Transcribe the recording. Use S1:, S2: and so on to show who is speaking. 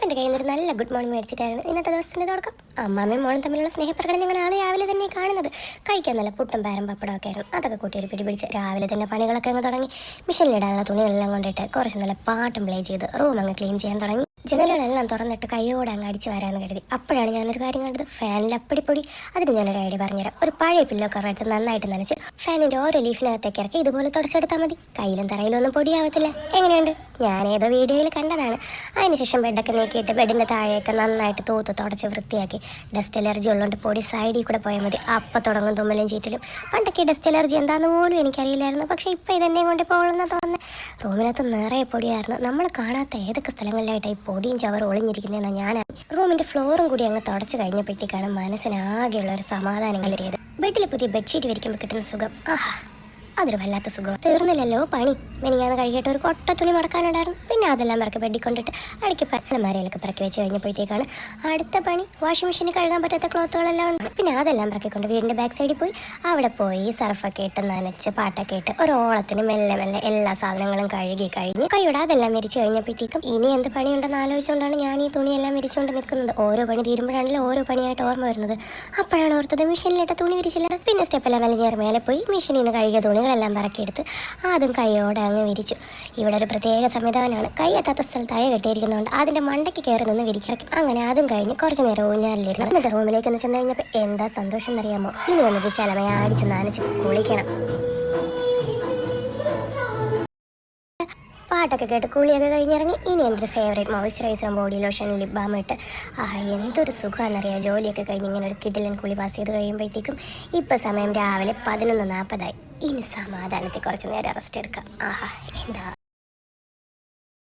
S1: എൻ്റെ കയ്യിൽ നിന്നൊരു നല്ല ഗുഡ് മോർണിംഗ് മേടിച്ചിട്ടായിരുന്നു ഇന്നത്തെ ദിവസത്തിൻ്റെ തുടക്കം. അമ്മാമ്മയും മോളും തമ്മിലുള്ള സ്നേഹപ്രകടനം ഞങ്ങളാണ് രാവിലെ തന്നെ കാണുന്നത്. കഴിക്കാൻ നല്ല പുട്ടും പാരം പപ്പടമൊക്കെ ആയിരുന്നു. അതൊക്കെ കൂട്ടി ഒരു പിടിച്ച് രാവിലെ തന്നെ പണികളൊക്കെ അങ്ങ് തുടങ്ങി. മിഷനിലിടാനുള്ള തുണികളെല്ലാം കൊണ്ടിട്ട് കുറച്ച് നല്ല പാട്ടും പ്ലേ ചെയ്ത് റൂം അങ്ങ് ക്ലീൻ ചെയ്യാൻ തുടങ്ങി. ജനലുകളെല്ലാം തുറന്നിട്ട് കൈയോടെ അങ്ങ് അടിച്ച് വരാമെന്ന് കരുതി. അപ്പോഴാണ് ഞാനൊരു കാര്യം കണ്ടത്. ഫാനിൽ അപ്പടിപ്പൊടി. അതിന് ഞാനൊരു ഐഡിയ പറഞ്ഞുതരാം. ഒരു പഴയ പില്ലോ കവർ എടുത്ത് നന്നായിട്ട് നനച്ച് ഫാനിൻ്റെ ഓരോ ലീഫിനകത്തേക്ക് ഇറക്കി ഇതുപോലെ തുടച്ചെടുത്താൽ മതി. കയ്യിലും തറയിലും ഒന്നും പൊടിയാവത്തില്ല. എങ്ങനെയുണ്ട്? ഞാനേതോ വീഡിയോയിൽ കണ്ടതാണ്. അതിനുശേഷം ബെഡൊക്കെ നീക്കിയിട്ട് ബെഡിൻ്റെ താഴെയൊക്കെ നന്നായിട്ട് തൂത്ത് തുടച്ച് വൃത്തിയാക്കി. ഡസ്റ്റ് അലർജി ഉള്ളതുകൊണ്ട് പൊടി സൈഡിൽ കൂടെ പോയാൽ മതി. അപ്പം തുടങ്ങും തുമ്മലും ചീറ്റലും. പണ്ടൊക്കെ ഡസ്റ്റ് അലർജി എന്താണെന്ന് പോലും എനിക്കറിയില്ലായിരുന്നു. പക്ഷേ ഇപ്പോൾ ഇതെന്നെ കൊണ്ട് പോകുമെന്ന് തോന്നുന്നത്. റൂമിനകത്ത് നിറയെ പൊടിയായിരുന്നു. നമ്മൾ കാണാത്ത ഏതൊക്കെ സ്ഥലങ്ങളിലായിട്ടായി പൊടിയും ചവറും ഒളിഞ്ഞിരിക്കുന്നതെന്നാണ് ഞാൻ. റൂമിൻ്റെ ഫ്ലോറും കൂടി അങ്ങ് തുടച്ച് കഴിഞ്ഞപ്പോഴത്തേക്കാണ് മനസ്സിനാകെയുള്ള ഒരു സമാധാനം കയറിയത്. ബെഡിൽ പുതിയ ബെഡ്ഷീറ്റ് വിരിക്കുമ്പോൾ കിട്ടുന്ന സുഖം, ആഹാ, അതൊരു വല്ലാത്ത സുഖം. തീർന്നില്ലല്ലോ പണി. മെനിഞ്ഞാന്ന് കഴുകിയിട്ട് ഒരു കൊട്ട തുണി മടക്കാനുണ്ടായിരുന്നു. പിന്നെ അതെല്ലാം പിറക്കി ബെഡിൽ കൊണ്ടിട്ട് അടുക്കി അലമാരയിലൊക്കെ പിറക്കി വെച്ച് കഴിഞ്ഞപ്പോഴത്തേക്കാണ് അടുത്ത പണി. വാഷിംഗ് മെഷീനിൽ കഴുകാൻ പറ്റാത്ത ക്ലോത്തുകളെല്ലാം ഉണ്ട്. പിന്നെ അതെല്ലാം പിറക്കിക്കൊണ്ട് വീടിൻ്റെ ബാക്ക് സൈഡിൽ പോയി അവിടെ പോയി സർഫൊക്കെ ഇട്ട് നനച്ച് പാട്ടൊക്കെ ഇട്ട് ഒരു ഓളത്തിന് മെല്ലെ മെല്ലെ എല്ലാ സാധനങ്ങളും കഴുകി കഴിഞ്ഞ് കൈയോടെ അതെല്ലാം വിരിച്ച് കഴിഞ്ഞപ്പോഴത്തേക്കും ഇനി എന്ത് പണിയുണ്ടെന്ന് ആലോചിച്ചുകൊണ്ടാണ് ഞാൻ ഈ തുണിയെല്ലാം വിരിച്ചുകൊണ്ട് നിൽക്കുന്നത്. ഓരോ പണി തീരുമ്പോഴാണല്ലോ ഓരോ പണിയായിട്ട് ഓർമ്മ വരുന്നത്. അപ്പോഴാണ് ഓർത്തത് മെഷീനിലിട്ട തുണി വിരിച്ചില്ല. പിന്നെ സ്റ്റെപ്പെല്ലാം വലിഞ്ഞേറി മേലെ പോയി മെഷീനിൽ നിന്ന് കഴുകിയ തുണികളെല്ലാം പറക്കിയെടുത്ത് അതും കൈയോടെ അങ്ങ് വിരിച്ചു. ഇവിടെ ഒരു പ്രത്യേക സംവിധാനമാണ്. കൈ എത്താത്ത സ്ഥലത്തായ കെട്ടിയിരിക്കുന്നതുകൊണ്ട് അതിൻ്റെ മണ്ടയ്ക്ക് കയറി നിന്ന് വിരിക്കണം. അങ്ങനെ അതും കഴിഞ്ഞ് കുറച്ച് നേരം ഊഞ്ഞാലിലിരുന്നു. എന്നിട്ട് റൂമിലേക്ക് ഒന്ന് ചെന്ന് കഴിഞ്ഞപ്പോൾ എന്താ സന്തോഷം എന്നറിയാമോ? ഇനി വന്ന് വിശാലമായി അടിച്ച് നനച്ച് കുളിക്കണം. പാട്ടൊക്കെ കേട്ട് കുളിയൊക്കെ കഴിഞ്ഞിറങ്ങി. ഇനി എൻ്റെ ഒരു ഫേവറേറ്റ് മോയ്സ്ചറൈസറും ബോഡി ലോഷനും ലിപ് ബാമും ഇട്ട് എന്തൊരു സുഖമാണെന്നറിയാം. ജോലിയൊക്കെ കഴിഞ്ഞ് ഇങ്ങനെ ഒരു കിഡിലൻ കുളി പാസ് ചെയ്ത് കഴിയുമ്പോഴത്തേക്കും ഇപ്പം സമയം രാവിലെ 11:40. ഇനി സമാധാനത്തിൽ കുറച്ച് നേരം റെസ്റ്റ് എടുക്കാം. എന്താ